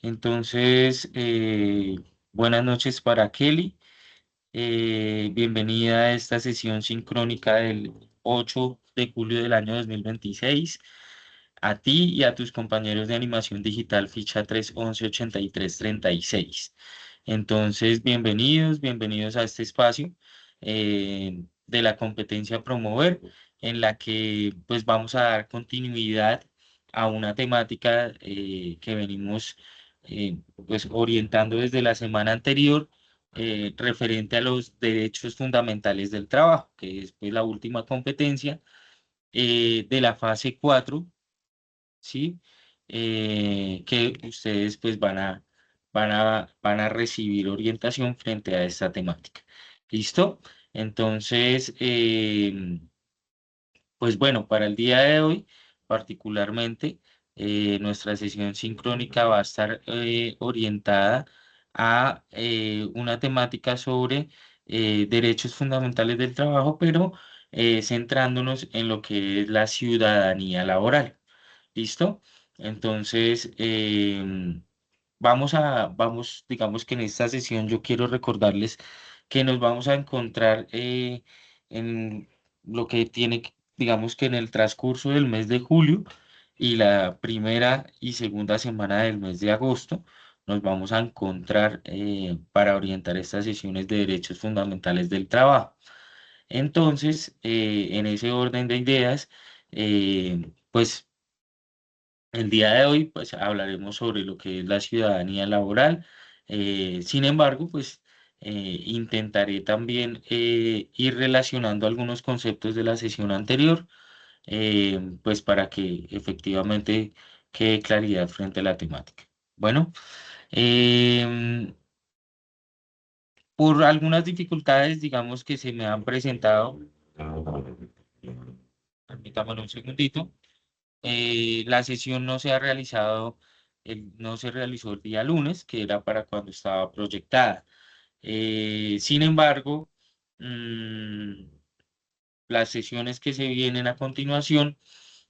Entonces, buenas noches para Kelly. Bienvenida a esta sesión sincrónica del 8 de julio del año 2026. A ti y a tus compañeros de animación digital ficha 311-8336. Entonces, bienvenidos a este espacio de la competencia Promover, en la que pues vamos a dar continuidad a una temática que venimos pues orientando desde la semana anterior, referente a los derechos fundamentales del trabajo, que es pues la última competencia de la fase 4, ¿sí? Que ustedes pues van a recibir orientación frente a esta temática. ¿Listo? Entonces, pues bueno, para el día de hoy, particularmente, nuestra sesión sincrónica va a estar orientada a una temática sobre derechos fundamentales del trabajo, pero centrándonos en lo que es la ciudadanía laboral. ¿Listo? Entonces, digamos que en esta sesión yo quiero recordarles que nos vamos a encontrar en lo que digamos que en el transcurso del mes de julio y la primera y segunda semana del mes de agosto, nos vamos a encontrar para orientar estas sesiones de derechos fundamentales del trabajo. Entonces, en ese orden de ideas, pues el día de hoy, pues hablaremos sobre lo que es la ciudadanía laboral. Sin embargo, pues intentaré también ir relacionando algunos conceptos de la sesión anterior, pues para que efectivamente quede claridad frente a la temática. Bueno, em, por algunas dificultades, digamos que se me han presentado, permítanme un segundito. La sesión no se realizó el día lunes, que era para cuando estaba proyectada. Sin embargo, mm, las sesiones que se vienen a continuación,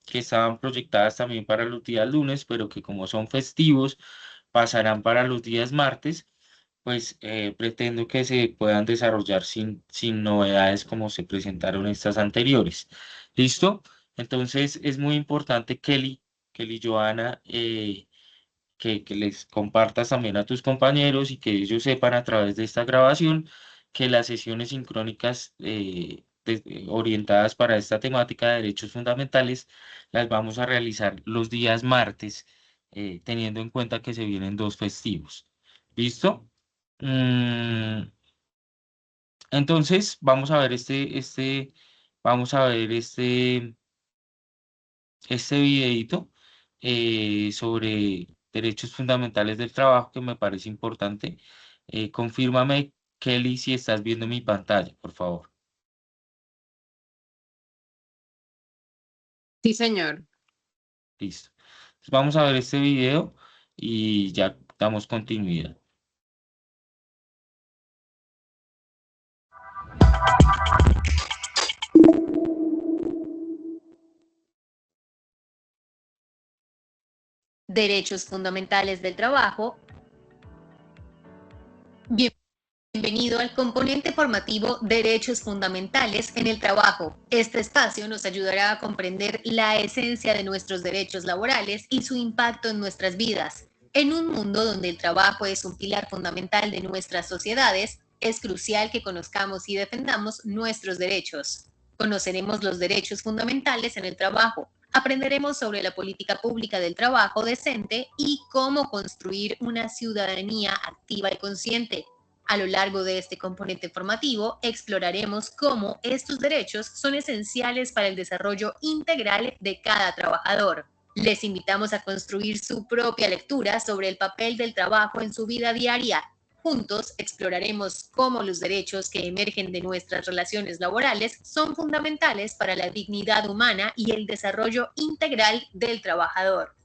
que estaban proyectadas también para los días lunes, pero que como son festivos, pasarán para los días martes, pues pretendo que se puedan desarrollar sin novedades como se presentaron estas anteriores. ¿Listo? Entonces es muy importante, Kelly, Joana, que les compartas también a tus compañeros y que ellos sepan a través de esta grabación que las sesiones sincrónicas orientadas para esta temática de derechos fundamentales las vamos a realizar los días martes, teniendo en cuenta que se vienen dos festivos. ¿Listo? Mm, entonces, vamos a ver este videito sobre derechos fundamentales del trabajo que me parece importante. Confírmame, Kelly, si estás viendo mi pantalla, por favor. Sí, señor. Listo. Entonces, vamos a ver este video y ya damos continuidad. Derechos fundamentales del trabajo. Bienvenido al componente formativo Derechos fundamentales en el trabajo. Este espacio nos ayudará a comprender la esencia de nuestros derechos laborales y su impacto en nuestras vidas. En un mundo donde el trabajo es un pilar fundamental de nuestras sociedades, es crucial que conozcamos y defendamos nuestros derechos. Conoceremos los derechos fundamentales en el trabajo. Aprenderemos sobre la política pública del trabajo decente y cómo construir una ciudadanía activa y consciente. A lo largo de este componente formativo, exploraremos cómo estos derechos son esenciales para el desarrollo integral de cada trabajador. Les invitamos a construir su propia lectura sobre el papel del trabajo en su vida diaria. Juntos exploraremos cómo los derechos que emergen de nuestras relaciones laborales son fundamentales para la dignidad humana y el desarrollo integral del trabajador.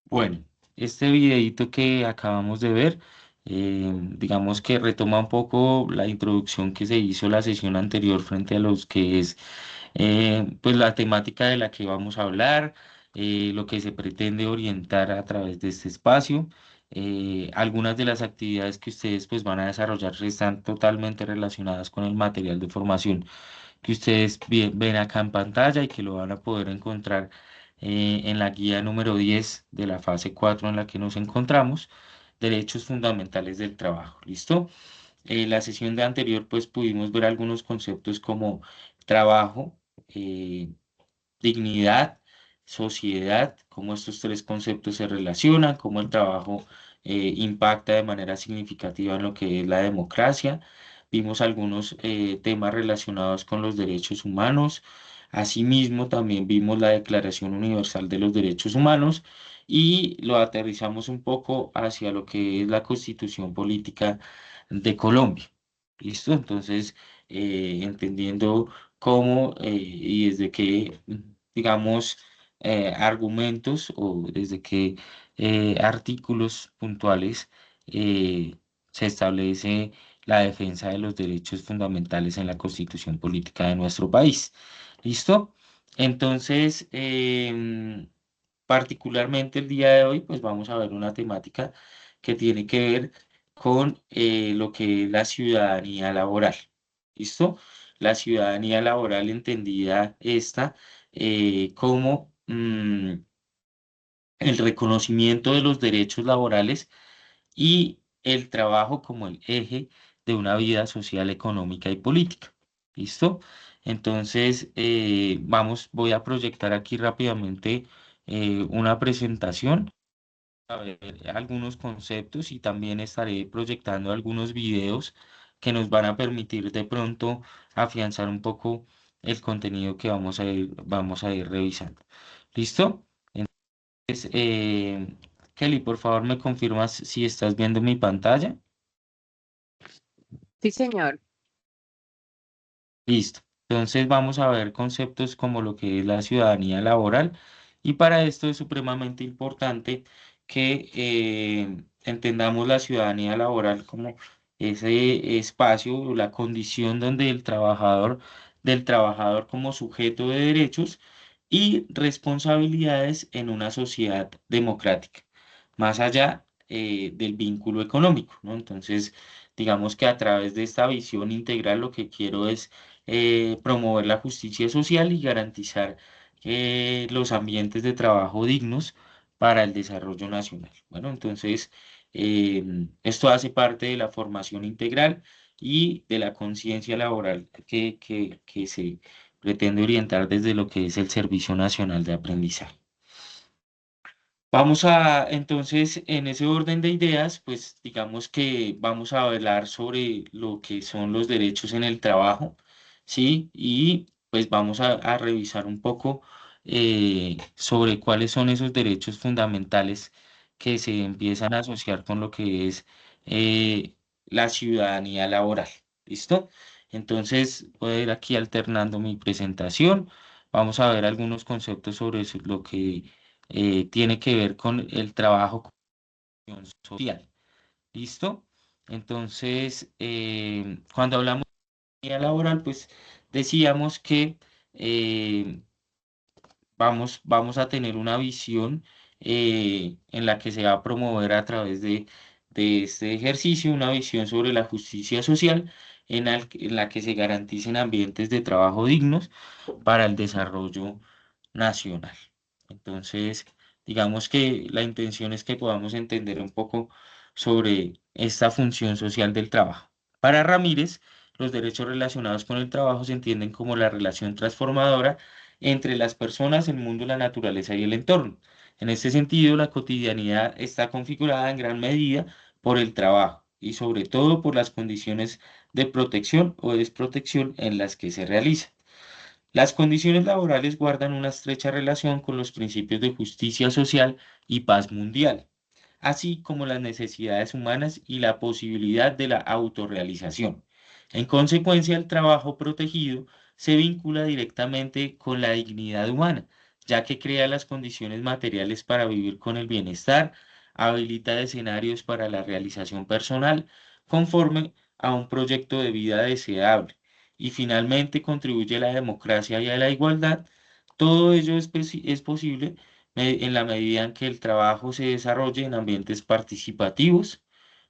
Bueno. este videíto que acabamos de ver, digamos que retoma un poco la introducción que se hizo la sesión anterior frente a los que es pues la temática de la que vamos a hablar, lo que se pretende orientar a través de este espacio. Algunas de las actividades que ustedes pues van a desarrollar están totalmente relacionadas con el material de formación que ustedes ven acá en pantalla y que lo van a poder encontrar en la guía número 10 de la fase 4 en la que nos encontramos, derechos fundamentales del trabajo. ¿Listo? La sesión de anterior pues pudimos ver algunos conceptos como trabajo, eh, dignidad, sociedad, cómo estos tres conceptos se relacionan, cómo el trabajo impacta de manera significativa en lo que es la democracia. Vimos algunos temas relacionados con los derechos humanos. Asimismo, también vimos la Declaración Universal de los Derechos Humanos y lo aterrizamos un poco hacia lo que es la Constitución Política de Colombia. ¿Listo? Entonces, entendiendo cómo y desde qué, digamos, argumentos o desde qué artículos puntuales eh, se establece la defensa de los derechos fundamentales en la Constitución Política de nuestro país. ¿Listo? Entonces, particularmente el día de hoy, pues vamos a ver una temática que tiene que ver con lo que es la ciudadanía laboral. ¿Listo? La ciudadanía laboral entendida esta como el reconocimiento de los derechos laborales y el trabajo como el eje de una vida social, económica y política. ¿Listo? Entonces, voy a proyectar aquí rápidamente una presentación, a ver algunos conceptos y también estaré proyectando algunos videos que nos van a permitir de pronto afianzar un poco el contenido que vamos a ir revisando. ¿Listo? Entonces, Kelly, por favor, me confirmas si estás viendo mi pantalla. Sí, señor. Listo. Entonces vamos a ver conceptos como lo que es la ciudadanía laboral y para esto es supremamente importante que entendamos la ciudadanía laboral como ese espacio o la condición donde del trabajador como sujeto de derechos y responsabilidades en una sociedad democrática, más allá del vínculo económico, ¿no? Entonces, digamos que a través de esta visión integral lo que quiero es promover la justicia social y garantizar los ambientes de trabajo dignos para el desarrollo nacional. Bueno, entonces, esto hace parte de la formación integral y de la conciencia laboral que se pretende orientar desde lo que es el Servicio Nacional de Aprendizaje. Vamos a, entonces, en ese orden de ideas, pues digamos que vamos a hablar sobre lo que son los derechos en el trabajo, ¿sí? Y pues vamos a revisar un poco sobre cuáles son esos derechos fundamentales que se empiezan a asociar con lo que es la ciudadanía laboral, ¿listo? Entonces, voy a ir aquí alternando mi presentación. Vamos a ver algunos conceptos sobre lo que tiene que ver con el trabajo con acción social. ¿Listo? Entonces, cuando hablamos de vida laboral, pues decíamos que eh, vamos a tener una visión en la que se va a promover a través de este ejercicio una visión sobre la justicia social en la que se garanticen ambientes de trabajo dignos para el desarrollo nacional. Entonces, digamos que la intención es que podamos entender un poco sobre esta función social del trabajo. Para Ramírez, los derechos relacionados con el trabajo se entienden como la relación transformadora entre las personas, el mundo, la naturaleza y el entorno. En este sentido, la cotidianidad está configurada en gran medida por el trabajo y sobre todo por las condiciones de protección o desprotección en las que se realiza. Las condiciones laborales guardan una estrecha relación con los principios de justicia social y paz mundial, así como las necesidades humanas y la posibilidad de la autorrealización. En consecuencia, el trabajo protegido se vincula directamente con la dignidad humana, ya que crea las condiciones materiales para vivir con el bienestar, habilita escenarios para la realización personal conforme a un proyecto de vida deseable y finalmente contribuye a la democracia y a la igualdad. Todo ello es posible en la medida en que el trabajo se desarrolle en ambientes participativos,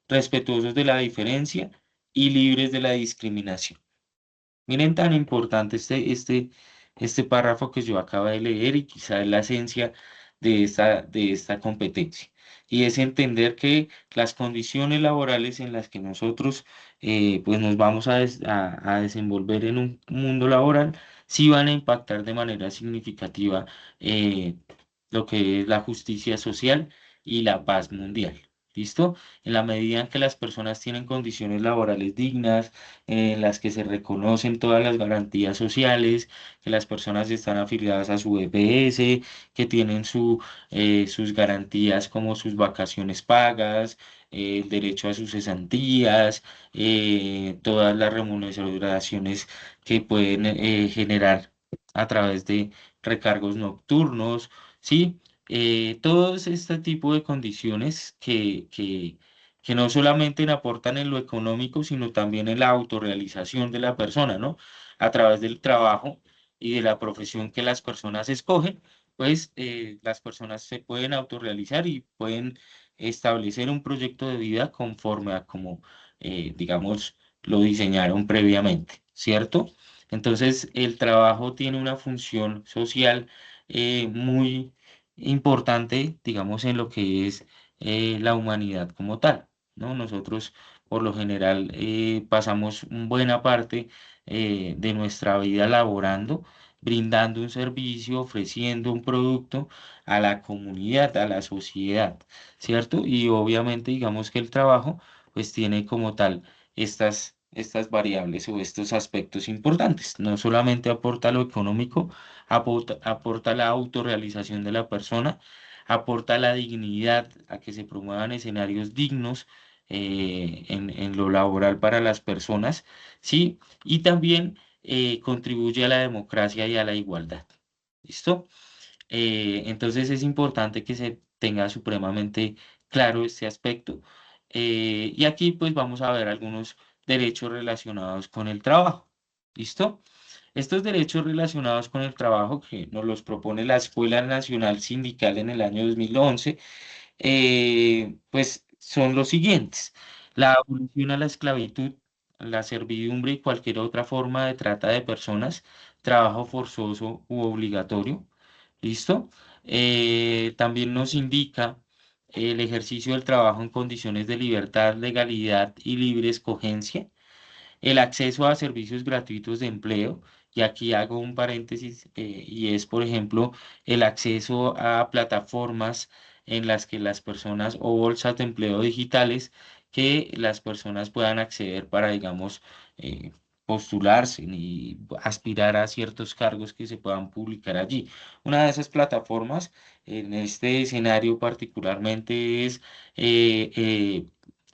respetuosos de la diferencia y libres de la discriminación. Miren tan importante este párrafo que yo acabo de leer y quizá es la esencia de esta competencia. Y es entender que las condiciones laborales en las que nosotros pues nos vamos a desenvolver en un mundo laboral sí van a impactar de manera significativa eh, lo que es la justicia social y la paz mundial. ¿Listo? En la medida en que las personas tienen condiciones laborales dignas, en las que se reconocen todas las garantías sociales, que las personas están afiliadas a su EPS, que tienen sus garantías como sus vacaciones pagas, el derecho a sus cesantías, todas las remuneraciones que pueden generar a través de recargos nocturnos, ¿sí? Todos este tipo de condiciones que no solamente aportan en lo económico, sino también en la autorrealización de la persona, ¿no? A través del trabajo y de la profesión que las personas escogen, pues las personas se pueden autorrealizar y pueden establecer un proyecto de vida conforme a como, digamos, lo diseñaron previamente, ¿cierto? Entonces, el trabajo tiene una función social muy importante, digamos, en lo que es la humanidad como tal, ¿no? Nosotros, por lo general, pasamos buena parte de nuestra vida laborando, brindando un servicio, ofreciendo un producto a la comunidad, a la sociedad, ¿cierto? Y obviamente, digamos que el trabajo, pues tiene como tal estas variables o estos aspectos importantes. No solamente aporta lo económico, aporta la autorrealización de la persona, aporta la dignidad a que se promuevan escenarios dignos en lo laboral para las personas, ¿sí? Y también contribuye a la democracia y a la igualdad. ¿Listo? Entonces es importante que se tenga supremamente claro este aspecto. Y aquí pues vamos a ver algunos derechos relacionados con el trabajo. ¿Listo? Estos derechos relacionados con el trabajo que nos los propone la Escuela Nacional Sindical en el año 2011, pues son los siguientes. La abolición a la esclavitud, la servidumbre y cualquier otra forma de trata de personas, trabajo forzoso u obligatorio. ¿Listo? También nos indica el ejercicio del trabajo en condiciones de libertad, legalidad y libre escogencia, el acceso a servicios gratuitos de empleo, y aquí hago un paréntesis, y es, por ejemplo, el acceso a plataformas en las que las personas o bolsas de empleo digitales que las personas puedan acceder para, digamos, postularse y aspirar a ciertos cargos que se puedan publicar allí. Una de esas plataformas, en este escenario particularmente, es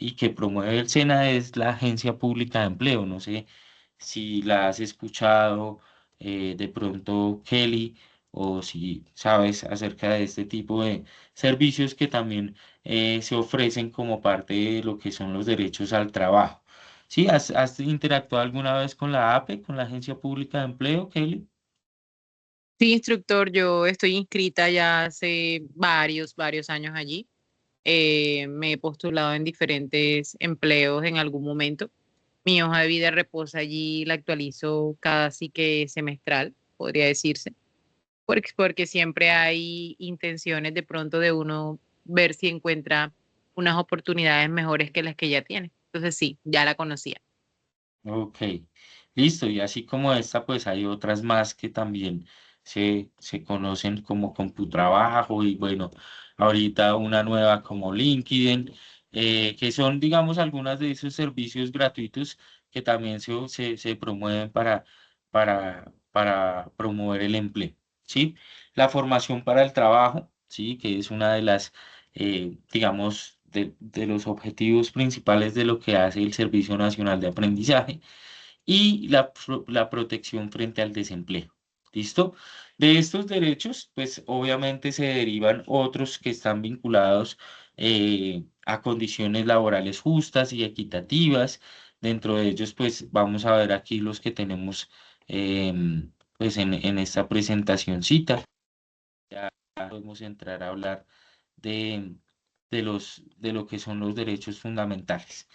y que promueve el SENA es la Agencia Pública de Empleo. No sé si la has escuchado de pronto, Kelly, o si sabes acerca de este tipo de servicios que también se ofrecen como parte de lo que son los derechos al trabajo. ¿Sí? ¿Has interactuado alguna vez con la APE, con la Agencia Pública de Empleo, Kelly? Sí, instructor, yo estoy inscrita ya hace varios años allí. Me he postulado en diferentes empleos en algún momento. Mi hoja de vida reposa allí, la actualizo casi que semestral, podría decirse, porque siempre hay intenciones de pronto de uno ver si encuentra unas oportunidades mejores que las que ya tiene. Entonces sí, ya la conocía. Ok, listo. Y así como esta, pues hay otras más que también se conocen como CompuTrabajo y bueno, ahorita una nueva como LinkedIn, que son, digamos, algunas de esos servicios gratuitos que también se promueven para promover el empleo, ¿sí? La formación para el trabajo, ¿sí? Que es una de las, digamos, de los objetivos principales de lo que hace el Servicio Nacional de Aprendizaje y la protección frente al desempleo. ¿Listo? De estos derechos, pues obviamente se derivan otros que están vinculados a condiciones laborales justas y equitativas. Dentro de ellos, pues vamos a ver aquí los que tenemos pues en esta presentacioncita. Ya podemos entrar a hablar de, de lo que son los derechos fundamentales.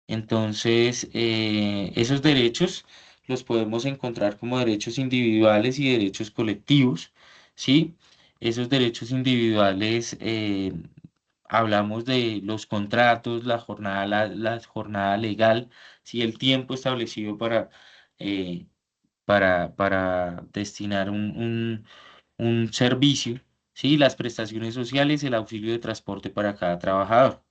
Entonces, esos derechos los podemos encontrar como derechos individuales y derechos colectivos, ¿sí? Esos derechos individuales, hablamos de los contratos, la jornada legal, ¿sí? El tiempo establecido eh, para destinar un servicio, ¿sí? Las prestaciones sociales, el auxilio de transporte para cada trabajador.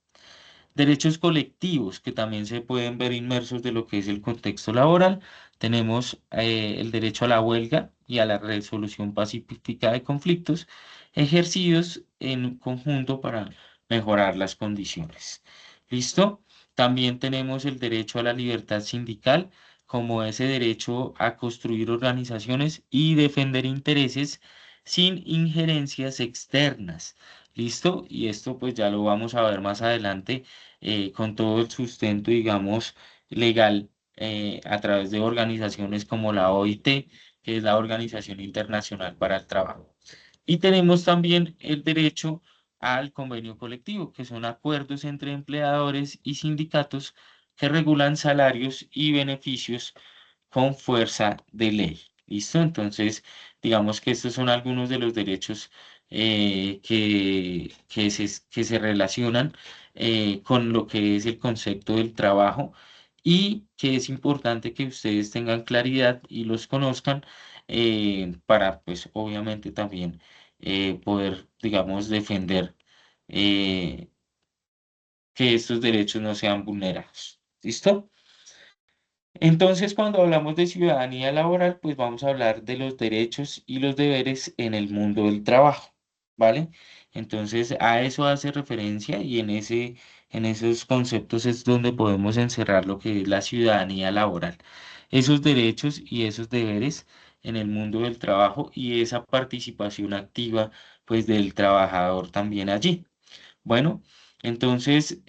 Derechos colectivos que también se pueden ver inmersos de lo que es el contexto laboral. Tenemos el derecho a la huelga y a la resolución pacífica de conflictos ejercidos en conjunto para mejorar las condiciones. ¿Listo? También tenemos el derecho a la libertad sindical como ese derecho a construir organizaciones y defender intereses sin injerencias externas. ¿Listo? Y esto pues ya lo vamos a ver más adelante con todo el sustento, digamos, legal a través de organizaciones como la OIT, que es la Organización Internacional para el Trabajo. Y tenemos también el derecho al convenio colectivo, que son acuerdos entre empleadores y sindicatos que regulan salarios y beneficios con fuerza de ley. ¿Listo? Entonces, digamos que estos son algunos de los derechos que se relacionan con lo que es el concepto del trabajo y que es importante que ustedes tengan claridad y los conozcan para, pues, obviamente también poder, digamos, defender eh, que estos derechos no sean vulnerados. ¿Listo? Entonces, cuando hablamos de ciudadanía laboral, pues vamos a hablar de los derechos y los deberes en el mundo del trabajo, ¿vale? Entonces, a eso hace referencia y en esos conceptos es donde podemos encerrar lo que es la ciudadanía laboral. Esos derechos y esos deberes en el mundo del trabajo y esa participación activa, pues, del trabajador también allí. Bueno, entonces,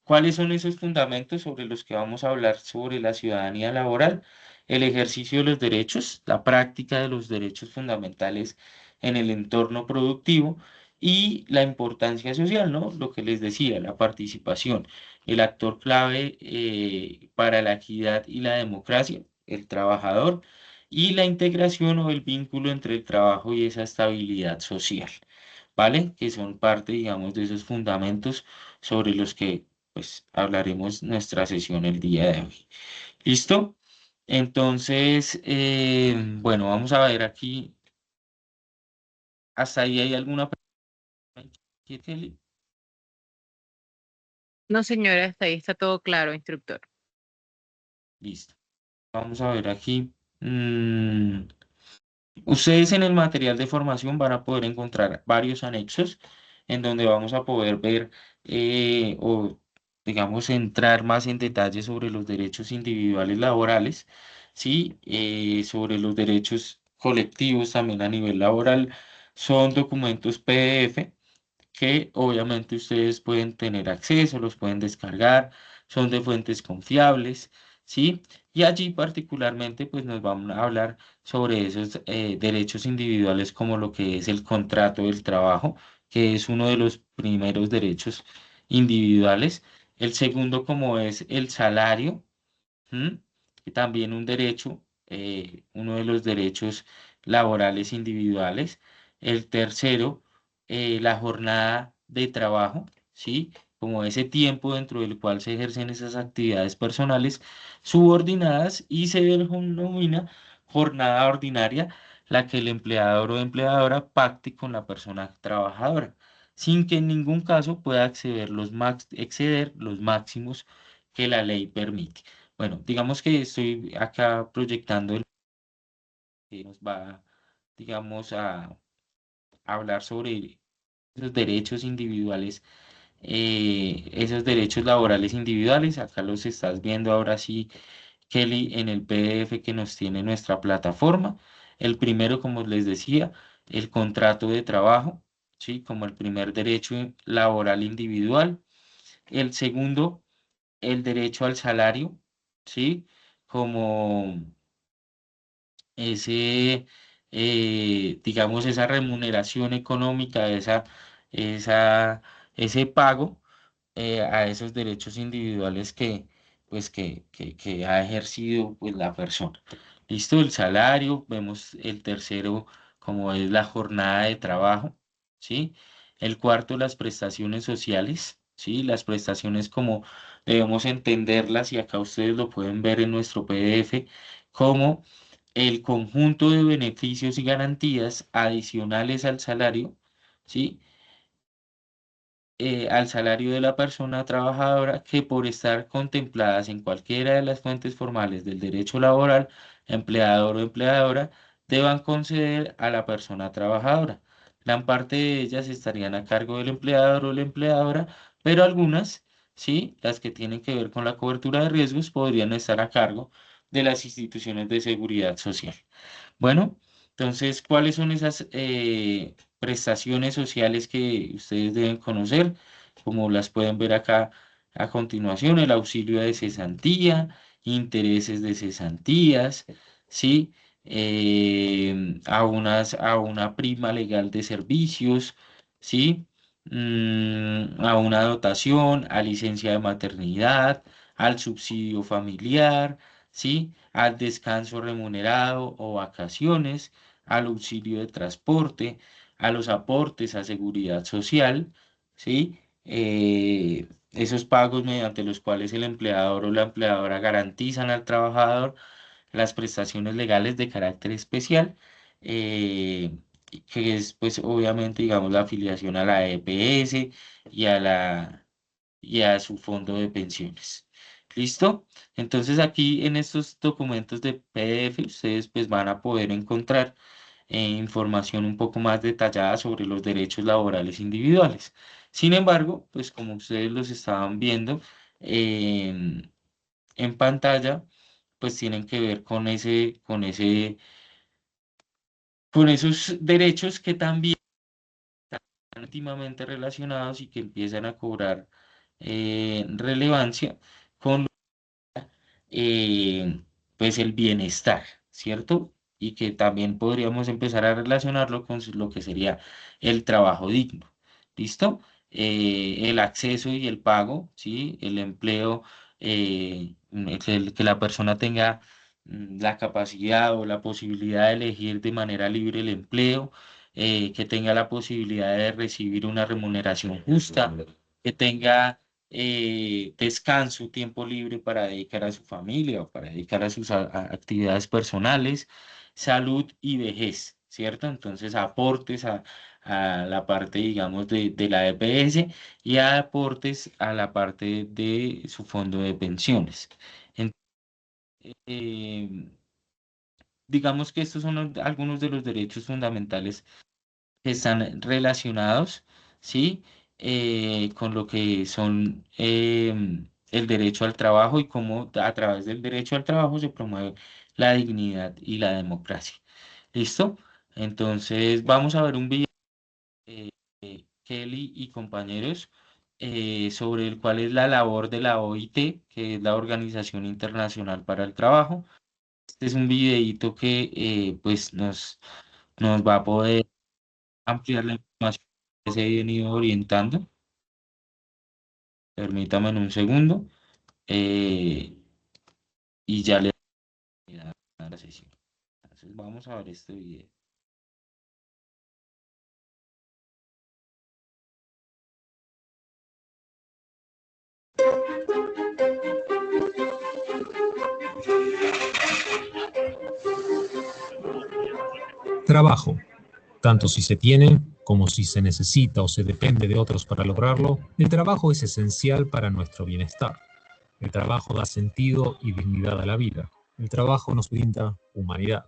¿cuáles son esos fundamentos sobre los que vamos a hablar sobre la ciudadanía laboral? El ejercicio de los derechos, la práctica de los derechos fundamentales en el entorno productivo y la importancia social, ¿no? Lo que les decía, la participación, el actor clave para la equidad y la democracia, el trabajador, y la integración o el vínculo entre el trabajo y esa estabilidad social, ¿vale? Que son parte, digamos, de esos fundamentos sobre los que pues hablaremos nuestra sesión el día de hoy. ¿Listo? Entonces, bueno, vamos a ver aquí. ¿Hasta ahí hay alguna pregunta, Kelly? No, señora, hasta ahí está todo claro, instructor. Listo. Vamos a ver aquí. Ustedes en el material de formación van a poder encontrar varios anexos en donde vamos a poder ver o, digamos, entrar más en detalle sobre los derechos individuales laborales, ¿sí? Sobre los derechos colectivos también a nivel laboral. Son documentos PDF que obviamente ustedes pueden tener acceso, los pueden descargar, son de fuentes confiables, ¿sí? Y allí particularmente pues nos van a hablar sobre esos derechos individuales como lo que es el contrato del trabajo, que es uno de los primeros derechos individuales. El segundo como es el salario, ¿m? Y también un derecho, uno de los derechos laborales individuales. El tercero, la jornada de trabajo, ¿sí? Como ese tiempo dentro del cual se ejercen esas actividades personales subordinadas y se denomina jornada ordinaria, la que el empleador o empleadora pacte con la persona trabajadora, sin que en ningún caso pueda exceder los máximos que la ley permite. Bueno, digamos que estoy acá proyectando el que nos va, digamos, a hablar sobre esos derechos individuales, esos derechos laborales individuales. Acá los estás viendo ahora sí, Kelly, en el PDF que nos tiene nuestra plataforma. El primero, como les decía, el contrato de trabajo. ¿sí? Como el primer derecho laboral individual. El segundo, el derecho al salario, ¿sí? Como ese, digamos, esa remuneración económica, esa, ese pago a esos derechos individuales pues, que ha ejercido pues, la persona. Listo, el salario, vemos el tercero como es la jornada de trabajo, ¿sí? El cuarto, las prestaciones sociales, ¿sí? Las prestaciones como debemos entenderlas y acá ustedes lo pueden ver en nuestro PDF, como el conjunto de beneficios y garantías adicionales al salario, ¿sí? Al salario de la persona trabajadora que por estar contempladas en cualquiera de las fuentes formales del derecho laboral, empleador o empleadora, deban conceder a la persona trabajadora. Gran parte de ellas estarían a cargo del empleador o la empleadora, pero algunas, sí, las que tienen que ver con la cobertura de riesgos, podrían estar a cargo de las instituciones de seguridad social. Bueno, entonces, ¿cuáles son esas prestaciones sociales que ustedes deben conocer? Como las pueden ver acá a continuación, el auxilio de cesantía, intereses de cesantías, ¿sí? A una prima legal de servicios, ¿sí? A una dotación, a licencia de maternidad, al subsidio familiar, ¿sí? Al descanso remunerado o vacaciones, al auxilio de transporte, a los aportes a seguridad social, ¿sí? Esos pagos mediante los cuales el empleador o la empleadora garantizan al trabajador las prestaciones legales de carácter especial, eh, que es pues obviamente digamos la afiliación a la EPS y y a su fondo de pensiones. ¿Listo? Entonces aquí en estos documentos de PDF ustedes pues van a poder encontrar información un poco más detallada sobre los derechos laborales individuales. Sin embargo, pues como ustedes los estaban viendo en pantalla, pues tienen que ver con esos derechos que también están íntimamente relacionados y que empiezan a cobrar relevancia con eh, pues el bienestar, ¿cierto? Y que también podríamos empezar a relacionarlo con lo que sería el trabajo digno. ¿Listo? El acceso y el pago, ¿sí? El empleo, que la persona tenga la capacidad o la posibilidad de elegir de manera libre el empleo, que tenga la posibilidad de recibir una remuneración justa, que tenga descanso, tiempo libre para dedicar a su familia o para dedicar a sus actividades personales, salud y vejez, ¿cierto? Entonces, aportes a la parte, digamos, de la EPS y aportes a la parte de su fondo de pensiones. Eh, digamos que estos son algunos de los derechos fundamentales que están relacionados, ¿sí? Con lo que son el derecho al trabajo y cómo a través del derecho al trabajo se promueve la dignidad y la democracia. ¿Listo? Entonces vamos a ver un video, Kelly y compañeros, sobre el cual es la labor de la OIT, que es la Organización Internacional para el Trabajo. Este es un videíto que pues nos va a poder ampliar la información que se ha venido orientando. Permítame en un segundo y ya le voy a dar la sesión. Entonces vamos a ver este video. Trabajo. Tanto si se tiene como si se necesita o se depende de otros para lograrlo, el trabajo es esencial para nuestro bienestar. El trabajo da sentido y dignidad a la vida. El trabajo nos brinda humanidad.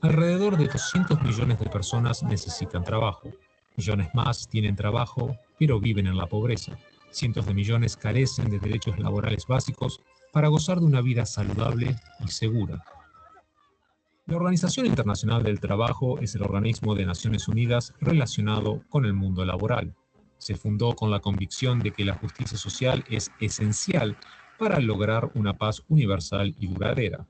Alrededor de 200 millones de personas necesitan trabajo. Millones más tienen trabajo, pero viven en la pobreza. Cientos de millones carecen de derechos laborales básicos para gozar de una vida saludable y segura. La Organización Internacional del Trabajo es el organismo de Naciones Unidas relacionado con el mundo laboral. Se fundó con la convicción de que la justicia social es esencial para lograr una paz universal y duradera.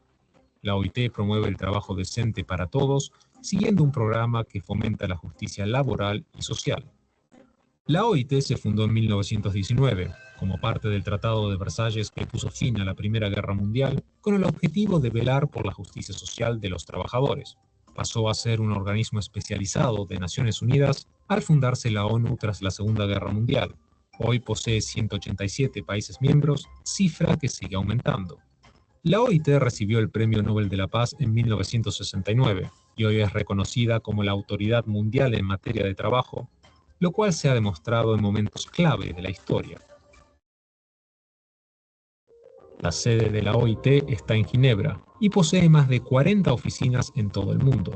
La OIT promueve el trabajo decente para todos, siguiendo un programa que fomenta la justicia laboral y social. La OIT se fundó en 1919, como parte del Tratado de Versalles que puso fin a la Primera Guerra Mundial, con el objetivo de velar por la justicia social de los trabajadores. Pasó a ser un organismo especializado de Naciones Unidas al fundarse la ONU tras la Segunda Guerra Mundial. Hoy posee 187 países miembros, cifra que sigue aumentando. La OIT recibió el Premio Nobel de la Paz en 1969 y hoy es reconocida como la autoridad mundial en materia de trabajo, lo cual se ha demostrado en momentos clave de la historia. La sede de la OIT está en Ginebra y posee más de 40 oficinas en todo el mundo.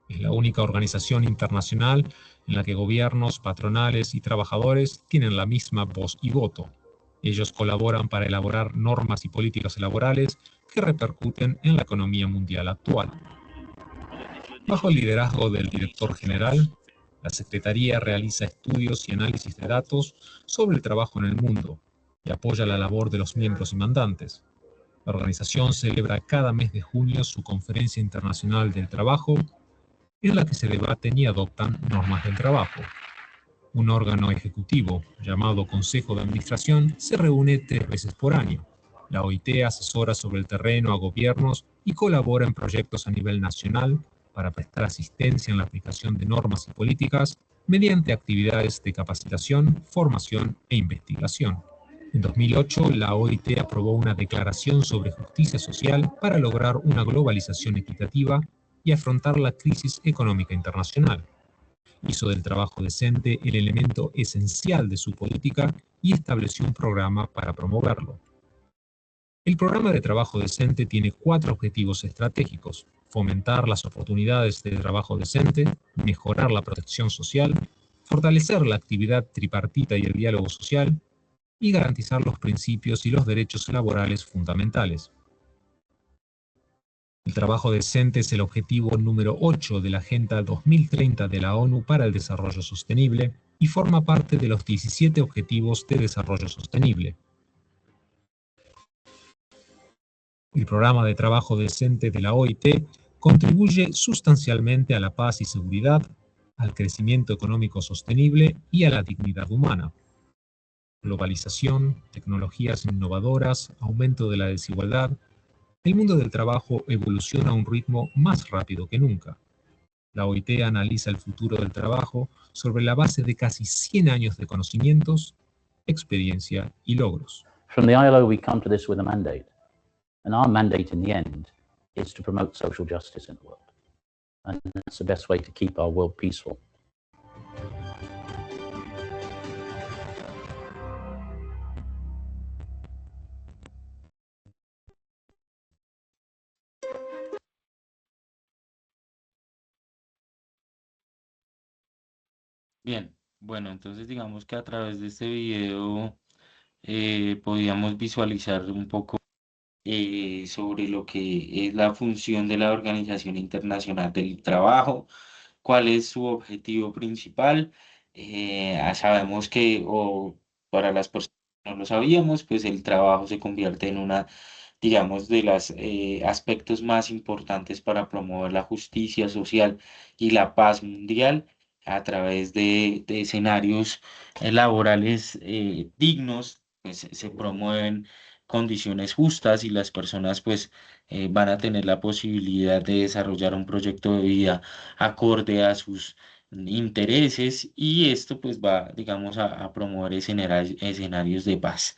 Es la única organización internacional en la que gobiernos, patronales y trabajadores tienen la misma voz y voto. Ellos colaboran para elaborar normas y políticas laborales que repercuten en la economía mundial actual. Bajo el liderazgo del director general, la Secretaría realiza estudios y análisis de datos sobre el trabajo en el mundo y apoya la labor de los miembros y mandantes. La organización celebra cada mes de junio su Conferencia Internacional del Trabajo, en la que se debaten y adoptan normas del trabajo. Un órgano ejecutivo, llamado Consejo de Administración, se reúne 3 veces por año. La OIT asesora sobre el terreno a gobiernos y colabora en proyectos a nivel nacional para prestar asistencia en la aplicación de normas y políticas mediante actividades de capacitación, formación e investigación. En 2008, la OIT aprobó una declaración sobre justicia social para lograr una globalización equitativa y afrontar la crisis económica internacional. Hizo del trabajo decente el elemento esencial de su política y estableció un programa para promoverlo. El programa de trabajo decente tiene 4 objetivos estratégicos: fomentar las oportunidades de trabajo decente, mejorar la protección social, fortalecer la actividad tripartita y el diálogo social, y garantizar los principios y los derechos laborales fundamentales. El trabajo decente es el objetivo número 8 de la Agenda 2030 de la ONU para el Desarrollo Sostenible y forma parte de los 17 Objetivos de Desarrollo Sostenible. El programa de trabajo decente de la OIT contribuye sustancialmente a la paz y seguridad, al crecimiento económico sostenible y a la dignidad humana. Globalización, tecnologías innovadoras, aumento de la desigualdad. El mundo del trabajo evoluciona a un ritmo más rápido que nunca. La OIT analiza el futuro del trabajo sobre la base de casi 100 años de conocimientos, experiencia y logros. From the ILO, we come to this with a mandate. And our mandate in the end is to promote social justice in the world. And that's the best way to keep our world peaceful. Bien, bueno, entonces digamos que a través de este video podíamos visualizar un poco sobre lo que es la función de la Organización Internacional del Trabajo, cuál es su objetivo principal. Sabemos que, o para las personas que no lo sabíamos, pues el trabajo se convierte en una, digamos, de los aspectos más importantes para promover la justicia social y la paz mundial a través de escenarios laborales dignos, pues se promueven condiciones justas y las personas pues van a tener la posibilidad de desarrollar un proyecto de vida acorde a sus intereses y esto pues va, digamos, a promover escenarios de paz.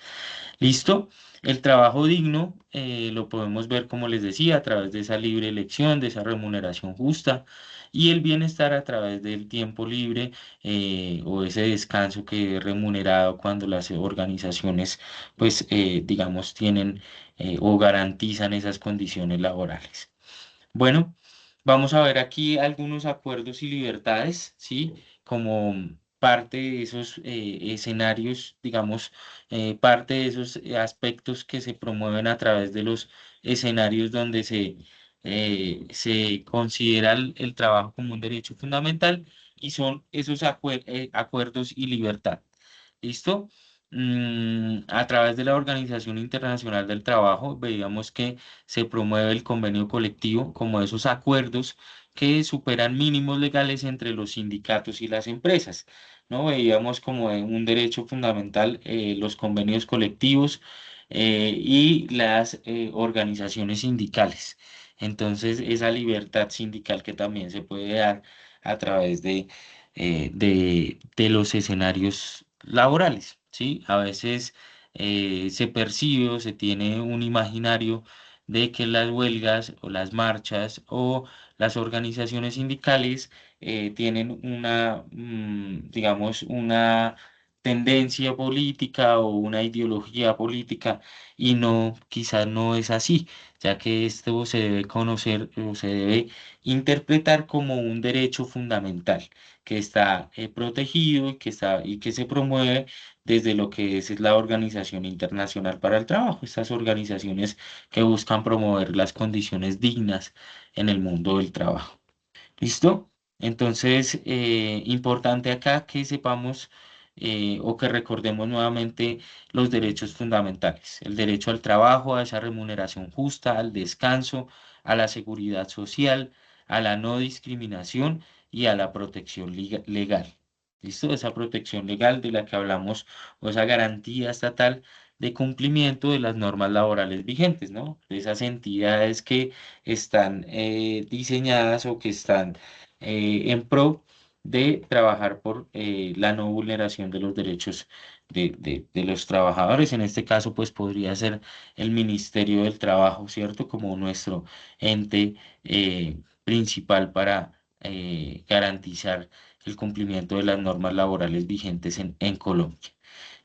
¿Listo? El trabajo digno lo podemos ver, como les decía, a través de esa libre elección, de esa remuneración justa y el bienestar a través del tiempo libre o ese descanso que es remunerado cuando las organizaciones, pues, digamos, tienen o garantizan esas condiciones laborales. Bueno, vamos a ver aquí algunos acuerdos y libertades, ¿sí? Como parte de esos escenarios, digamos, parte de esos aspectos que se promueven a través de los escenarios donde se considera el trabajo como un derecho fundamental y son esos acuerdos y libertad. ¿Listo? A través de la Organización Internacional del Trabajo, veíamos que se promueve el convenio colectivo como esos acuerdos que superan mínimos legales entre los sindicatos y las empresas, ¿no? Veíamos como un derecho fundamental los convenios colectivos y las organizaciones sindicales. Entonces, esa libertad sindical que también se puede dar a través de los escenarios laborales, ¿sí? A veces se percibe o se tiene un imaginario de que las huelgas o las marchas o las organizaciones sindicales tienen digamos, una tendencia política o una ideología política y no, quizás no es así, ya que esto se debe conocer o se debe interpretar como un derecho fundamental que está protegido y que se promueve desde lo que es la Organización Internacional para el Trabajo, estas organizaciones que buscan promover las condiciones dignas en el mundo del trabajo. ¿Listo? Entonces, importante acá que sepamos o que recordemos nuevamente los derechos fundamentales, el derecho al trabajo, a esa remuneración justa, al descanso, a la seguridad social, a la no discriminación y a la protección legal. ¿Listo? Esa protección legal de la que hablamos o esa garantía estatal de cumplimiento de las normas laborales vigentes, ¿no? De esas entidades que están diseñadas o que están en pro de trabajar por la no vulneración de los derechos de los trabajadores. En este caso, pues podría ser el Ministerio del Trabajo, ¿cierto? Como nuestro ente principal para garantizar el cumplimiento de las normas laborales vigentes en Colombia.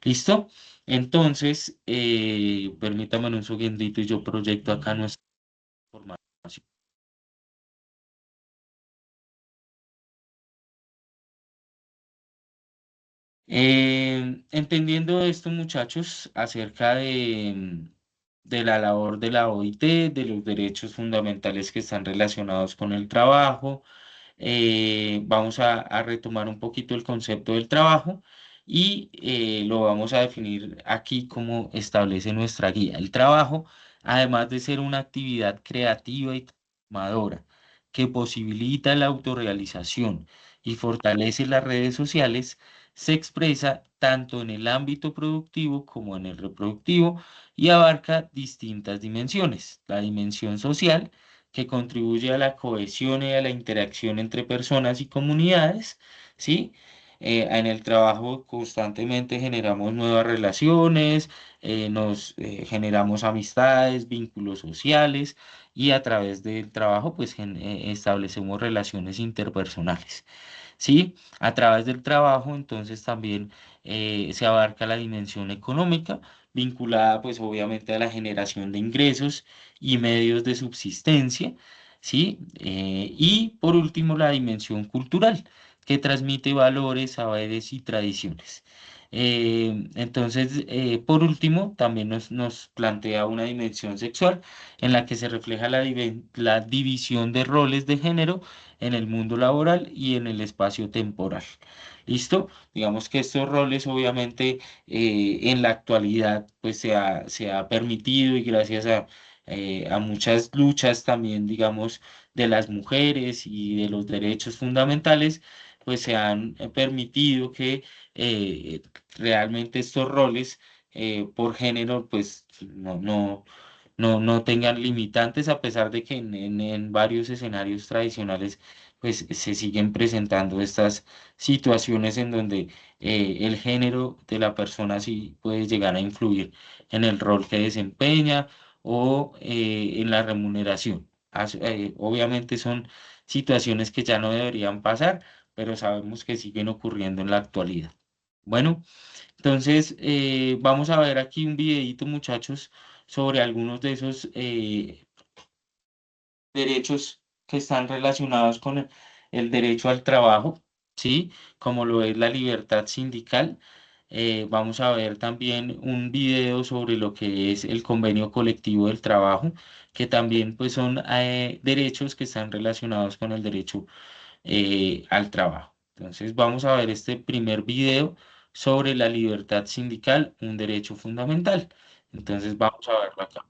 ¿Listo? Entonces, permítame un segundito y yo proyecto acá nuestra información. Entendiendo esto, muchachos, acerca de la labor de la OIT, de los derechos fundamentales que están relacionados con el trabajo, vamos a retomar un poquito el concepto del trabajo y lo vamos a definir aquí como establece nuestra guía. El trabajo, además de ser una actividad creativa y transformadora que posibilita la autorrealización y fortalece las redes sociales, se expresa tanto en el ámbito productivo como en el reproductivo y abarca distintas dimensiones. La dimensión social, que contribuye a la cohesión y a la interacción entre personas y comunidades, ¿sí? En el trabajo constantemente generamos nuevas relaciones, nos generamos amistades, vínculos sociales y a través del trabajo pues establecemos relaciones interpersonales. ¿Sí? A través del trabajo, entonces también se abarca la dimensión económica, vinculada pues obviamente a la generación de ingresos y medios de subsistencia, ¿sí? Y por último, la dimensión cultural, que transmite valores, saberes y tradiciones. Entonces, por último, también nos plantea una dimensión sexual en la que se refleja la división de roles de género en el mundo laboral y en el espacio temporal. ¿Listo? Digamos que estos roles obviamente en la actualidad pues se ha permitido y gracias a muchas luchas también digamos de las mujeres y de los derechos fundamentales pues se han permitido que realmente estos roles por género pues no tengan limitantes, a pesar de que en varios escenarios tradicionales pues se siguen presentando estas situaciones en donde el género de la persona sí puede llegar a influir en el rol que desempeña o en la remuneración. Obviamente son situaciones que ya no deberían pasar, pero sabemos que siguen ocurriendo en la actualidad. Bueno. Entonces, vamos a ver aquí un videito, muchachos, sobre algunos de esos derechos que están relacionados con el derecho al trabajo, ¿sí? Como lo es la libertad sindical. Vamos a ver también un video sobre lo que es el convenio colectivo del trabajo, que también pues son derechos que están relacionados con el derecho al trabajo. Entonces vamos a ver este primer video sobre la libertad sindical, un derecho fundamental. Entonces vamos a verlo acá.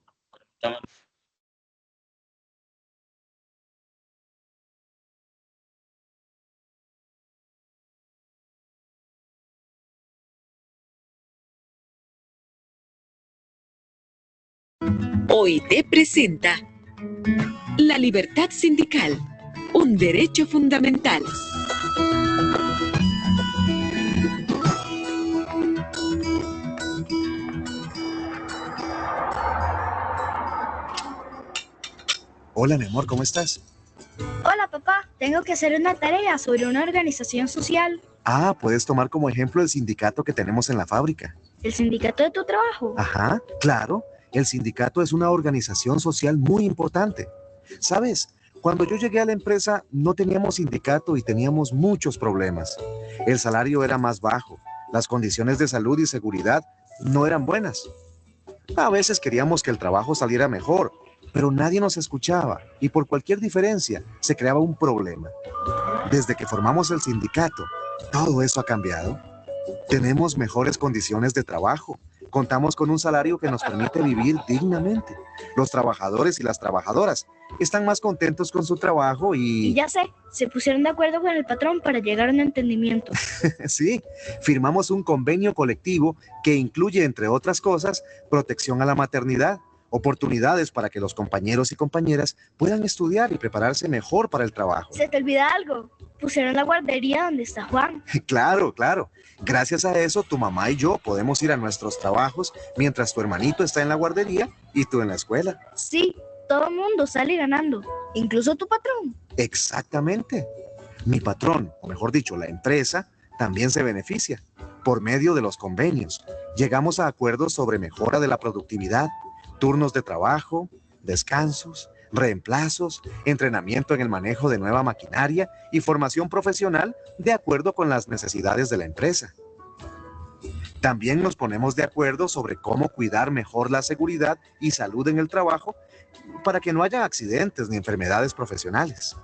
OIT presenta la libertad sindical, un derecho fundamental. Hola, mi amor, ¿cómo estás? Hola papá, tengo que hacer una tarea sobre una organización social. Ah, puedes tomar como ejemplo el sindicato que tenemos en la fábrica. ¿El sindicato de tu trabajo? Ajá, claro. El sindicato es una organización social muy importante. ¿Sabes? Cuando yo llegué a la empresa no teníamos sindicato y teníamos muchos problemas. El salario era más bajo, las condiciones de salud y seguridad no eran buenas. A veces queríamos que el trabajo saliera mejor, pero nadie nos escuchaba y por cualquier diferencia se creaba un problema. Desde que formamos el sindicato, todo eso ha cambiado. Tenemos mejores condiciones de trabajo. Contamos con un salario que nos permite vivir dignamente. Los trabajadores y las trabajadoras están más contentos con su trabajo Y ya sé, se pusieron de acuerdo con el patrón para llegar a un entendimiento. Sí, firmamos un convenio colectivo que incluye, entre otras cosas, protección a la maternidad, oportunidades para que los compañeros y compañeras puedan estudiar y prepararse mejor para el trabajo. ¿Se te olvida algo? Pusieron la guardería donde está Juan. Claro, claro. Gracias a eso, tu mamá y yo podemos ir a nuestros trabajos mientras tu hermanito está en la guardería y tú en la escuela. Sí, todo el mundo sale ganando, incluso tu patrón. Exactamente. Mi patrón, o mejor dicho, la empresa, también se beneficia. Por medio de los convenios, llegamos a acuerdos sobre mejora de la productividad, turnos de trabajo, descansos, reemplazos, entrenamiento en el manejo de nueva maquinaria y formación profesional de acuerdo con las necesidades de la empresa. También nos ponemos de acuerdo sobre cómo cuidar mejor la seguridad y salud en el trabajo para que no haya accidentes ni enfermedades profesionales.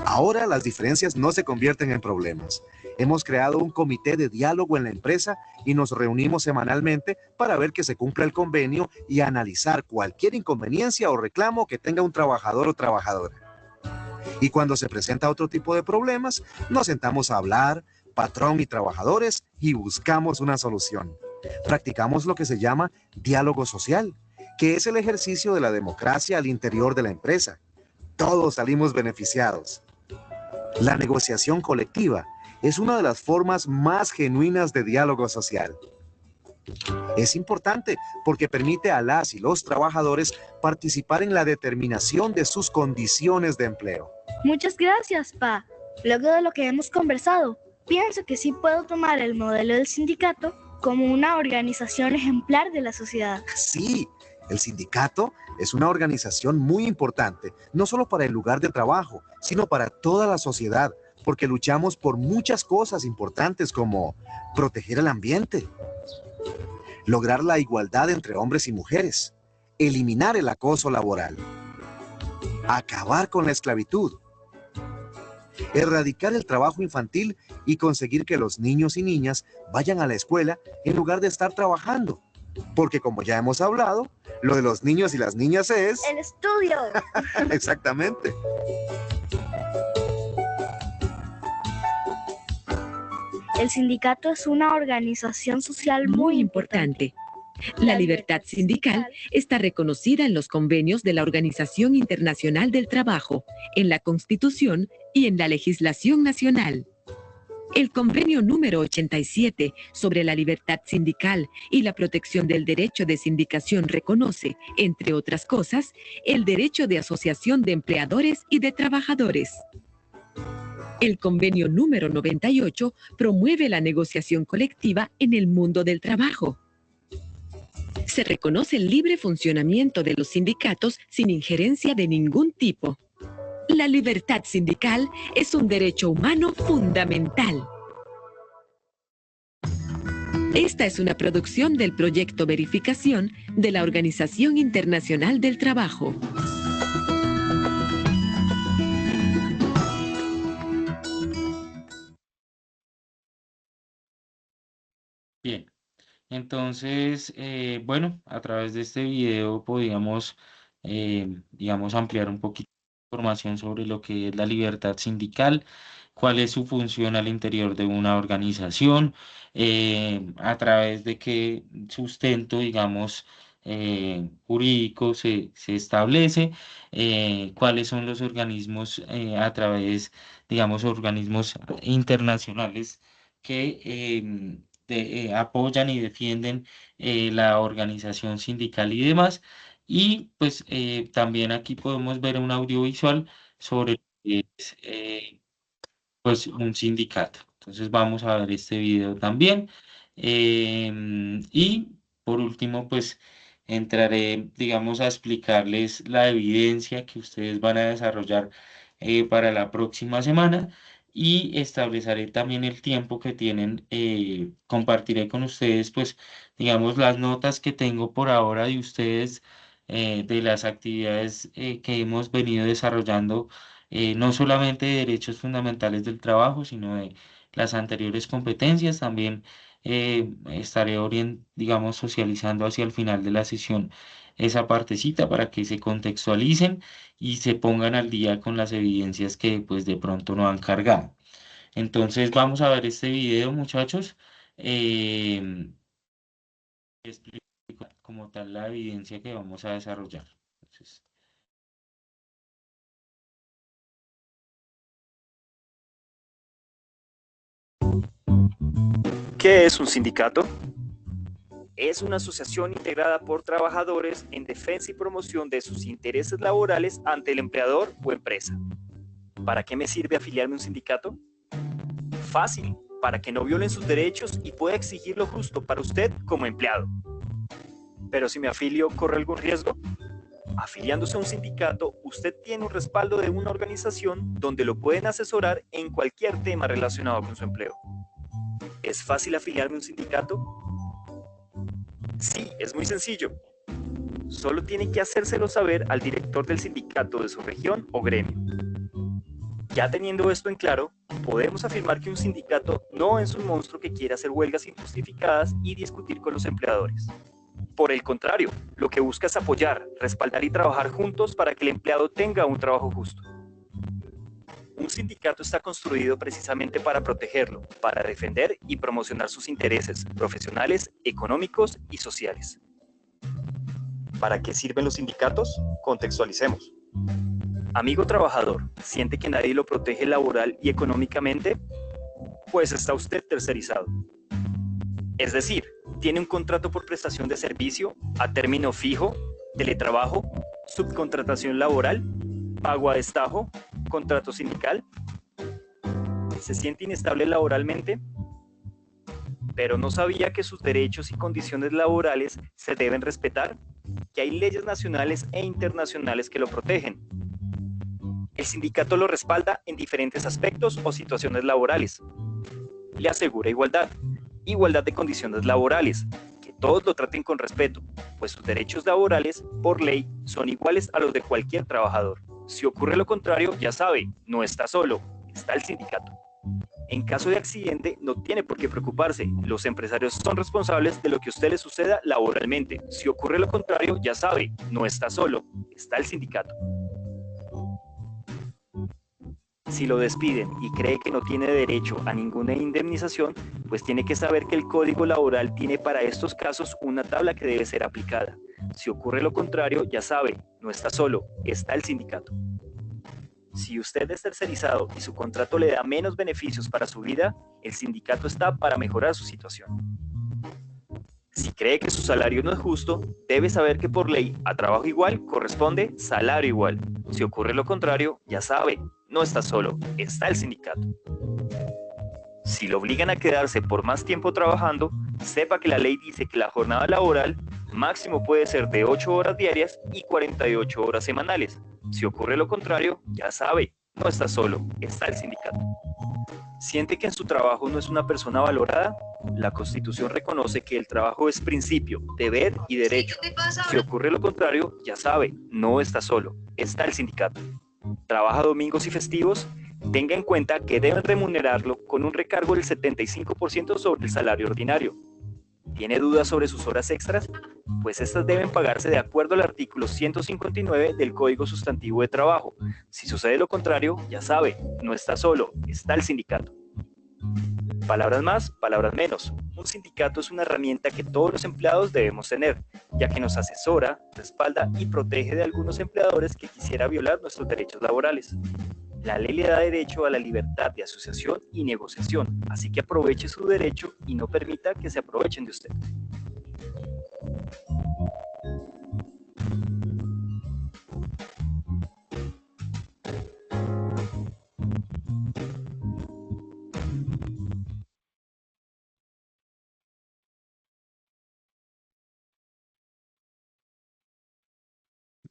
Ahora las diferencias no se convierten en problemas. Hemos creado un comité de diálogo en la empresa y nos reunimos semanalmente para ver que se cumpla el convenio y analizar cualquier inconveniencia o reclamo que tenga un trabajador o trabajadora. Y cuando se presenta otro tipo de problemas, nos sentamos a hablar, patrón y trabajadores, y buscamos una solución. Practicamos lo que se llama diálogo social, que es el ejercicio de la democracia al interior de la empresa. Todos salimos beneficiados. La negociación colectiva es una de las formas más genuinas de diálogo social. Es importante porque permite a las y los trabajadores participar en la determinación de sus condiciones de empleo. Muchas gracias, Pa. Luego de lo que hemos conversado, pienso que sí puedo tomar el modelo del sindicato como una organización ejemplar de la sociedad. Sí, el sindicato es una organización muy importante, no solo para el lugar de trabajo, sino para toda la sociedad, porque luchamos por muchas cosas importantes como proteger el ambiente, lograr la igualdad entre hombres y mujeres, eliminar el acoso laboral, acabar con la esclavitud, erradicar el trabajo infantil y conseguir que los niños y niñas vayan a la escuela en lugar de estar trabajando. Porque como ya hemos hablado, lo de los niños y las niñas es... ¡El estudio! Exactamente. El sindicato es una organización social Muy importante. La libertad sindical está reconocida en los convenios de la Organización Internacional del Trabajo, en la Constitución y en la legislación nacional. El convenio número 87 sobre la libertad sindical y la protección del derecho de sindicación reconoce, entre otras cosas, el derecho de asociación de empleadores y de trabajadores. El convenio número 98 promueve la negociación colectiva en el mundo del trabajo. Se reconoce el libre funcionamiento de los sindicatos sin injerencia de ningún tipo. La libertad sindical es un derecho humano fundamental. Esta es una producción del Proyecto Verificación de la Organización Internacional del Trabajo. Bien, entonces, bueno, a través de este video podíamos, digamos, ampliar un poquito de información sobre lo que es la libertad sindical, cuál es su función al interior de una organización, a través de qué sustento, digamos, jurídico se establece, cuáles son los organismos a través, digamos, organismos internacionales que apoyan y defienden la organización sindical y demás. Y pues también aquí podemos ver un audiovisual sobre lo que es, pues un sindicato. Entonces vamos a ver este video también. Y por último, pues entraré, digamos, a explicarles la evidencia que ustedes van a desarrollar para la próxima semana y estableceré también el tiempo que tienen. Compartiré con ustedes, pues, digamos, las notas que tengo por ahora de ustedes, de las actividades que hemos venido desarrollando, no solamente de derechos fundamentales del trabajo, sino de las anteriores competencias. También estaré, digamos, socializando hacia el final de la sesión esa partecita para que se contextualicen y se pongan al día con las evidencias que pues de pronto no han cargado. Entonces vamos a ver este video, muchachos. Explico como tal la evidencia que vamos a desarrollar. Entonces, ¿qué es un sindicato? Es una asociación integrada por trabajadores en defensa y promoción de sus intereses laborales ante el empleador o empresa. ¿Para qué me sirve afiliarme a un sindicato? Fácil, para que no violen sus derechos y pueda exigir lo justo para usted como empleado. Pero si me afilio, ¿corre algún riesgo? Afiliándose a un sindicato, usted tiene un respaldo de una organización donde lo pueden asesorar en cualquier tema relacionado con su empleo. ¿Es fácil afiliarme a un sindicato? Sí, es muy sencillo. Solo tiene que hacérselo saber al director del sindicato de su región o gremio. Ya teniendo esto en claro, podemos afirmar que un sindicato no es un monstruo que quiera hacer huelgas injustificadas y discutir con los empleadores. Por el contrario, lo que busca es apoyar, respaldar y trabajar juntos para que el empleado tenga un trabajo justo. Un sindicato está construido precisamente para protegerlo, para defender y promocionar sus intereses profesionales, económicos y sociales. ¿Para qué sirven los sindicatos? Contextualicemos. Amigo trabajador, ¿siente que nadie lo protege laboral y económicamente? Pues está usted tercerizado. Es decir, tiene un contrato por prestación de servicio a término fijo, teletrabajo, subcontratación laboral, pago a destajo, contrato sindical. ¿Se siente inestable laboralmente? Pero no sabía que sus derechos y condiciones laborales se deben respetar, que hay leyes nacionales e internacionales que lo protegen. El sindicato lo respalda en diferentes aspectos o situaciones laborales. Le asegura igualdad de condiciones laborales, que todos lo traten con respeto, pues sus derechos laborales, por ley, son iguales a los de cualquier trabajador. Si ocurre lo contrario, ya sabe, no está solo, está el sindicato. En caso de accidente, no tiene por qué preocuparse. Los empresarios son responsables de lo que a usted le suceda laboralmente. Si ocurre lo contrario, ya sabe, no está solo, está el sindicato. Si lo despiden y cree que no tiene derecho a ninguna indemnización, pues tiene que saber que el Código Laboral tiene para estos casos una tabla que debe ser aplicada. Si ocurre lo contrario, ya sabe, no está solo, está el sindicato. Si usted es tercerizado y su contrato le da menos beneficios para su vida, el sindicato está para mejorar su situación. Si cree que su salario no es justo, debe saber que por ley a trabajo igual corresponde salario igual. Si ocurre lo contrario, ya sabe, no está solo, está el sindicato. Si lo obligan a quedarse por más tiempo trabajando, sepa que la ley dice que la jornada laboral máximo puede ser de 8 horas diarias y 48 horas semanales. Si ocurre lo contrario, ya sabe, no está solo, está el sindicato. ¿Siente que en su trabajo no es una persona valorada? La Constitución reconoce que el trabajo es principio, deber y derecho. Si ocurre lo contrario, ya sabe, no está solo, está el sindicato. ¿Trabaja domingos y festivos? Tenga en cuenta que deben remunerarlo con un recargo del 75% sobre el salario ordinario. ¿Tiene dudas sobre sus horas extras? Pues estas deben pagarse de acuerdo al artículo 159 del Código Sustantivo de Trabajo. Si sucede lo contrario, ya sabe, no está solo, está el sindicato. Palabras más, palabras menos. Un sindicato es una herramienta que todos los empleados debemos tener, ya que nos asesora, respalda y protege de algunos empleadores que quisieran violar nuestros derechos laborales. La ley le da derecho a la libertad de asociación y negociación, así que aproveche su derecho y no permita que se aprovechen de usted.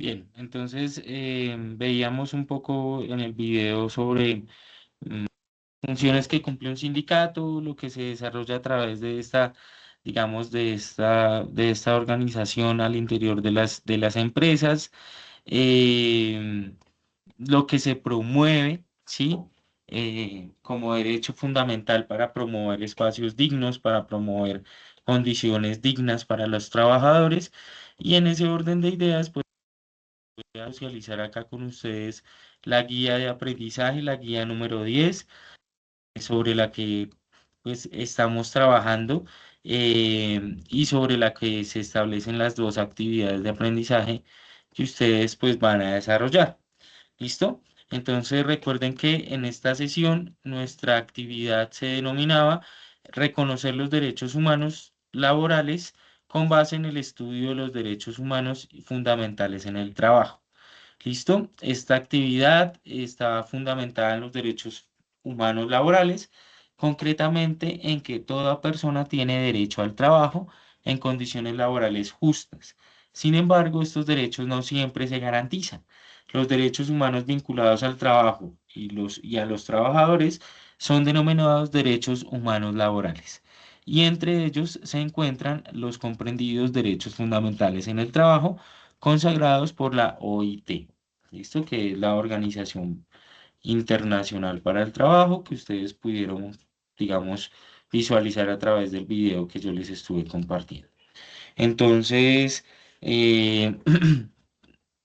Bien, entonces veíamos un poco en el video sobre funciones que cumple un sindicato, lo que se desarrolla a través de esta, digamos, de esta organización al interior de las empresas, lo que se promueve, ¿sí? Como derecho fundamental para promover espacios dignos, para promover condiciones dignas para los trabajadores. Y en ese orden de ideas, pues voy a socializar acá con ustedes la guía de aprendizaje, la guía número 10 sobre la que pues estamos trabajando y sobre la que se establecen las dos actividades de aprendizaje que ustedes pues van a desarrollar. ¿Listo? Entonces recuerden que en esta sesión nuestra actividad se denominaba reconocer los derechos humanos laborales con base en el estudio de los derechos humanos fundamentales en el trabajo. ¿Listo? Esta actividad está fundamentada en los derechos humanos laborales, concretamente en que toda persona tiene derecho al trabajo en condiciones laborales justas. Sin embargo, estos derechos no siempre se garantizan. Los derechos humanos vinculados al trabajo y a los trabajadores son denominados derechos humanos laborales. Y entre ellos se encuentran los comprendidos derechos fundamentales en el trabajo, consagrados por la OIT, ¿listo? Que es la Organización Internacional para el Trabajo, que ustedes pudieron, digamos, visualizar a través del video que yo les estuve compartiendo. Entonces,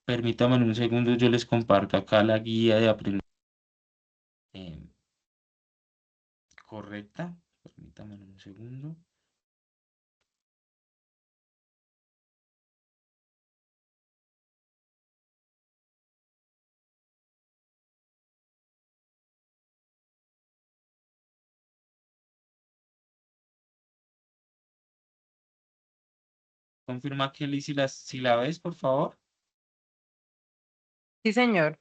permítanme un segundo, yo les comparto acá la guía de aprendizaje correcta. Permítanme un segundo. Confirma, Kelly, si la ves, por favor. Sí, señor.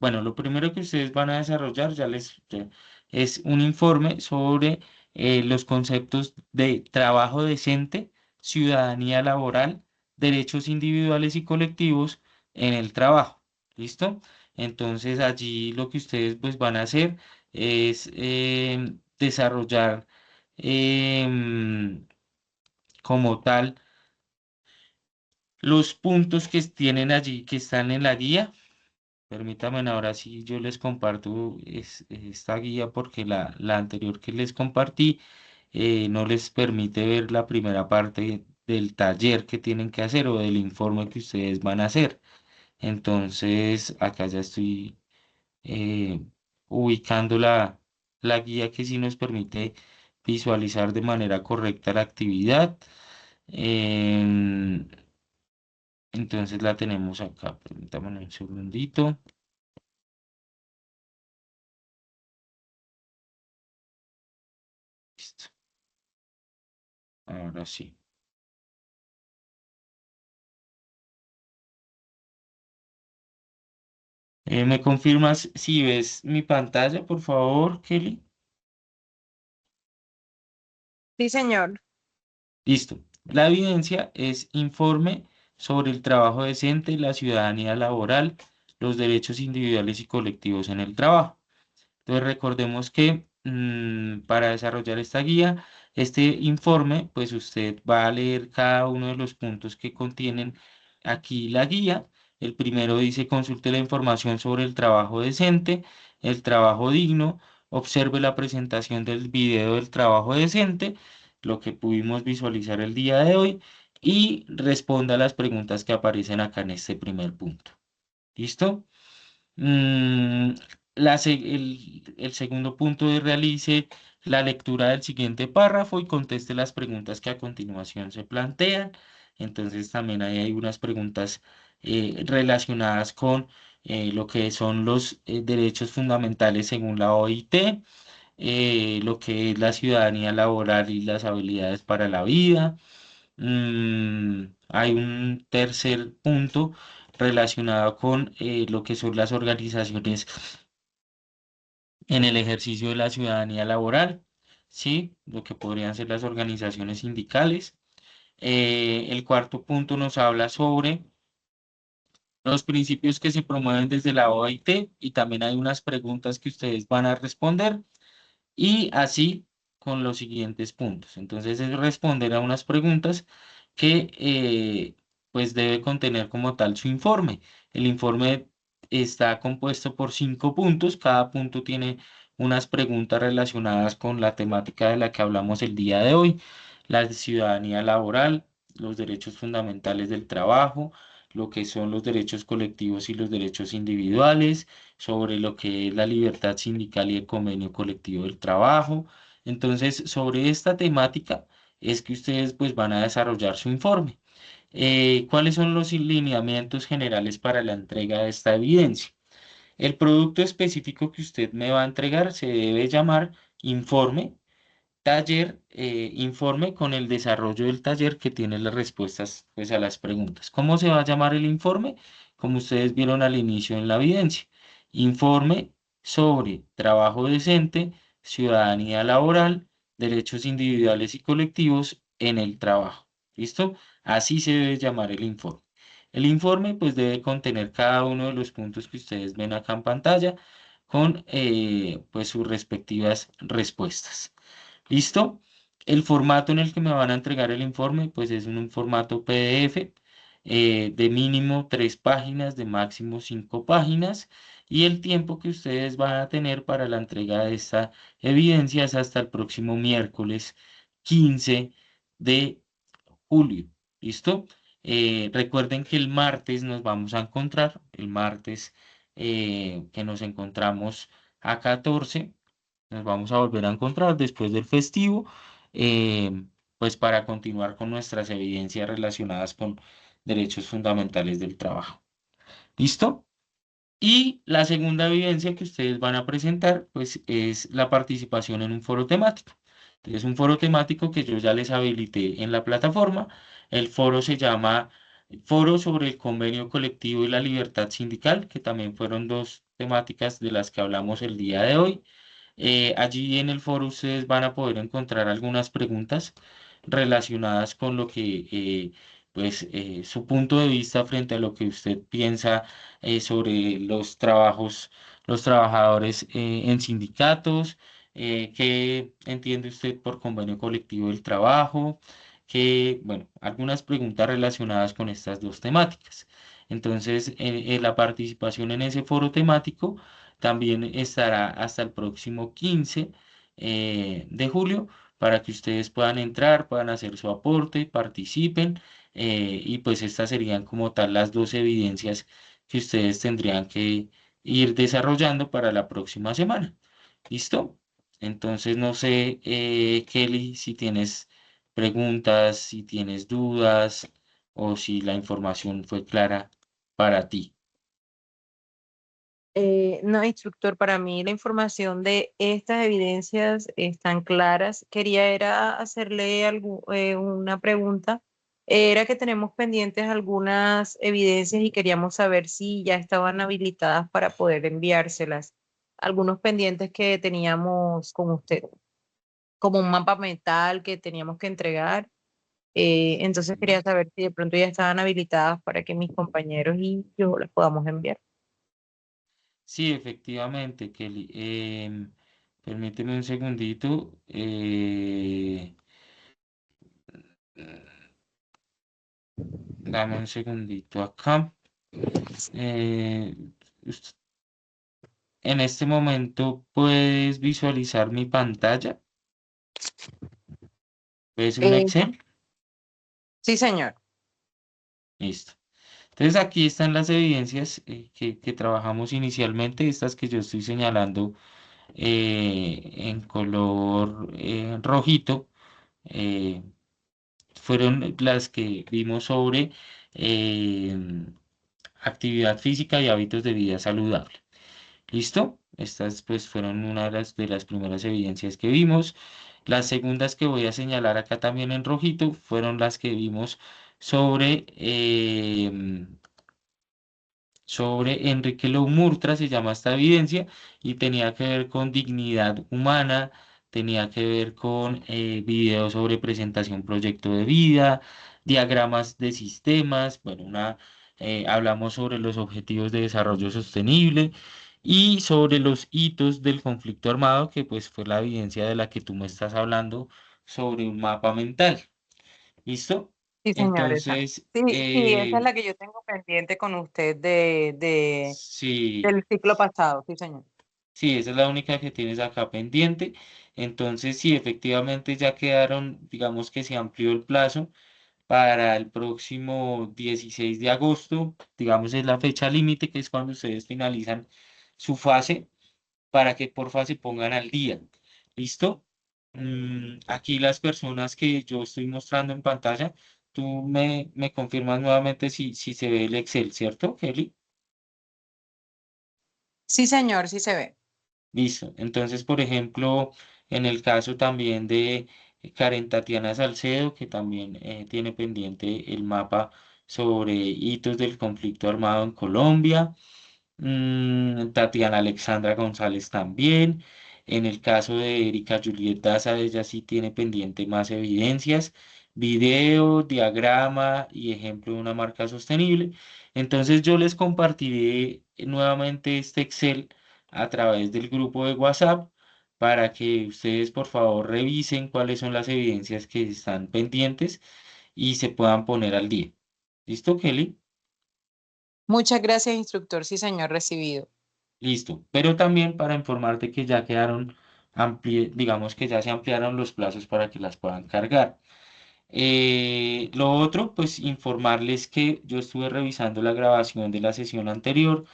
Bueno, lo primero que ustedes van a desarrollar es un informe sobre los conceptos de trabajo decente, ciudadanía laboral, derechos individuales y colectivos en el trabajo. ¿Listo? Entonces allí lo que ustedes pues van a hacer es desarrollar como tal los puntos que tienen allí, que están en la guía. Permítanme ahora sí yo les comparto esta guía porque la anterior que les compartí no les permite ver la primera parte del taller que tienen que hacer o del informe que ustedes van a hacer. Entonces acá ya estoy eh, ubicando la guía que sí nos permite visualizar de manera correcta la actividad. Em, entonces la tenemos acá. Permítanme un segundito. Listo. Ahora sí. ¿Me confirmas si ves mi pantalla, por favor, Kelly? Sí, señor. Listo. La evidencia es informe sobre el trabajo decente, la ciudadanía laboral, los derechos individuales y colectivos en el trabajo. Entonces recordemos que para desarrollar esta guía, este informe, pues usted va a leer cada uno de los puntos que contienen aquí la guía. El primero dice: consulte la información sobre el trabajo decente, el trabajo digno, observe la presentación del video del trabajo decente, lo que pudimos visualizar el día de hoy, y responda a las preguntas que aparecen acá en este primer punto. ¿Listo? Mm, el segundo punto es: realice la lectura del siguiente párrafo y conteste las preguntas que a continuación se plantean. Entonces también ahí hay unas preguntas relacionadas con lo que son los derechos fundamentales según la OIT, lo que es la ciudadanía laboral y las habilidades para la vida. Hay un tercer punto relacionado con lo que son las organizaciones en el ejercicio de la ciudadanía laboral, ¿sí? Lo que podrían ser las organizaciones sindicales. El cuarto punto nos habla sobre los principios que se promueven desde la OIT, y también hay unas preguntas que ustedes van a responder, y así con los siguientes puntos. Entonces es responder a unas preguntas que pues debe contener como tal su informe. El informe está compuesto por 5 puntos. Cada punto tiene unas preguntas relacionadas con la temática de la que hablamos el día de hoy: la ciudadanía laboral, los derechos fundamentales del trabajo, lo que son los derechos colectivos y los derechos individuales, sobre lo que es la libertad sindical y el convenio colectivo del trabajo. Entonces, sobre esta temática es que ustedes pues van a desarrollar su informe. ¿Cuáles son los lineamientos generales para la entrega de esta evidencia? El producto específico que usted me va a entregar se debe llamar informe. Taller, informe con el desarrollo del taller que tiene las respuestas pues, a las preguntas. ¿Cómo se va a llamar el informe? Como ustedes vieron al inicio en la evidencia: informe sobre trabajo decente, ciudadanía laboral, derechos individuales y colectivos en el trabajo. ¿Listo? Así se debe llamar el informe. El informe pues debe contener cada uno de los puntos que ustedes ven acá en pantalla con pues sus respectivas respuestas. ¿Listo? El formato en el que me van a entregar el informe, pues es un formato PDF de mínimo 3 páginas, de máximo 5 páginas, y el tiempo que ustedes van a tener para la entrega de esta evidencia es hasta el próximo miércoles 15 de julio. ¿Listo? Recuerden que el martes nos vamos a encontrar, el martes que nos encontramos a 14, nos vamos a volver a encontrar después del festivo, pues para continuar con nuestras evidencias relacionadas con derechos fundamentales del trabajo. ¿Listo? Y la segunda evidencia que ustedes van a presentar, pues es la participación en un foro temático. Entonces, un foro temático que yo ya les habilité en la plataforma. El foro se llama Foro sobre el Convenio Colectivo y la Libertad Sindical, que también fueron 2 temáticas de las que hablamos el día de hoy. Allí en el foro ustedes van a poder encontrar algunas preguntas relacionadas con lo que, pues, su punto de vista frente a lo que usted piensa sobre los trabajos, los trabajadores en sindicatos, qué entiende usted por convenio colectivo del trabajo, que, bueno, algunas preguntas relacionadas con estas 2 temáticas. Entonces, la participación en ese foro temático también estará hasta el próximo 15 de julio, para que ustedes puedan entrar, puedan hacer su aporte, participen, y pues estas serían como tal las 2 evidencias que ustedes tendrían que ir desarrollando para la próxima semana. ¿Listo? Entonces, no sé, Kelly, si tienes preguntas, si tienes dudas o si la información fue clara para ti. No, instructor, para mí la información de estas evidencias están claras. Quería era hacerle una pregunta. Era que tenemos pendientes algunas evidencias y queríamos saber si ya estaban habilitadas para poder enviárselas. Algunos pendientes que teníamos con usted, como un mapa mental que teníamos que entregar. Entonces quería saber si de pronto ya estaban habilitadas para que mis compañeros y yo las podamos enviar. Sí, efectivamente, Kelly. Permíteme un segundito. Dame un segundito acá. Eh, ust- en este momento puedes visualizar mi pantalla. ¿Ves un Eh, Excel? sí, señor. Listo. Entonces aquí están las evidencias que trabajamos inicialmente, estas que yo estoy señalando en color rojito, eh, fueron las que vimos sobre eh, actividad física y hábitos de vida saludable. ¿Listo? Estas pues fueron una de las primeras evidencias que vimos. Las segundas que voy a señalar acá también en rojito fueron las que vimos sobre sobre Enrique Loumurtra, se llama esta evidencia, y tenía que ver con dignidad humana, tenía que ver con videos sobre presentación proyecto de vida, diagramas de sistemas, bueno, hablamos sobre los objetivos de desarrollo sostenible y sobre los hitos del conflicto armado, que pues fue la evidencia de la que tú me estás hablando sobre un mapa mental. ¿Listo? Sí, señor, esa. Entonces, Sí, sí, esa es la que yo tengo pendiente con usted sí. del ciclo pasado, sí, señor. Sí, esa es la única que tienes acá pendiente. Entonces, sí, efectivamente ya quedaron, digamos que se amplió el plazo para el próximo 16 de agosto, digamos es la fecha límite, que es cuando ustedes finalizan su fase, para que porfa se pongan al día. ¿Listo? Aquí las personas que yo estoy mostrando en pantalla, tú me confirmas nuevamente si se ve el Excel, ¿cierto, Kelly? Sí, señor, sí se ve. Listo. Entonces, por ejemplo, en el caso también de Karen Tatiana Salcedo, que también tiene pendiente el mapa sobre hitos del conflicto armado en Colombia. Tatiana Alexandra González también. En el caso de Erika Juliet Daza, ella sí tiene pendiente más evidencias, video, diagrama y ejemplo de una marca sostenible. Entonces yo les compartiré nuevamente este Excel a través del grupo de WhatsApp para que ustedes por favor revisen cuáles son las evidencias que están pendientes y se puedan poner al día. ¿Listo, Kelly? Muchas gracias, instructor. Sí, señor, recibido. Listo, pero también para informarte que ya quedaron digamos que ya se ampliaron los plazos para que las puedan cargar. Lo otro, pues informarles que yo estuve revisando la grabación de la sesión anterior.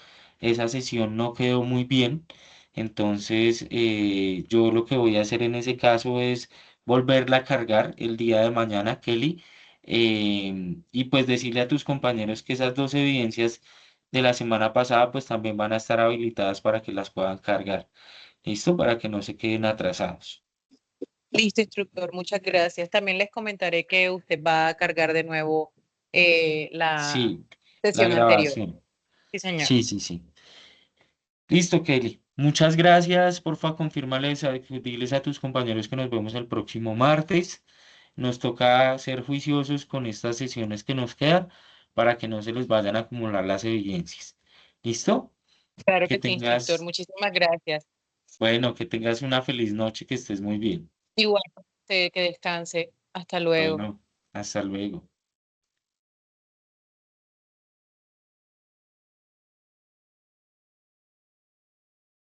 Esa sesión no quedó muy bien. Entonces, yo lo que voy a hacer en ese caso es volverla a cargar el día de mañana, Kelly. Y pues decirle a tus compañeros que esas dos evidencias de la semana pasada, pues también van a estar habilitadas para que las puedan cargar. ¿Listo? Para que no se queden atrasados. Listo, instructor, muchas gracias. También les comentaré que usted va a cargar de nuevo la Sí, la sesión anterior. grabación. Sí, señor. Sí, sí, sí. Listo, Kelly. Muchas gracias. Porfa, diles a tus compañeros que nos vemos el próximo martes. Nos toca ser juiciosos con estas sesiones que nos quedan para que no se les vayan a acumular las evidencias. ¿Listo? Claro Que que sí, instructor. tengas, Muchísimas gracias. bueno, que tengas una feliz noche, que estés muy bien. Igual, que descanse. Hasta luego. Bueno, hasta luego.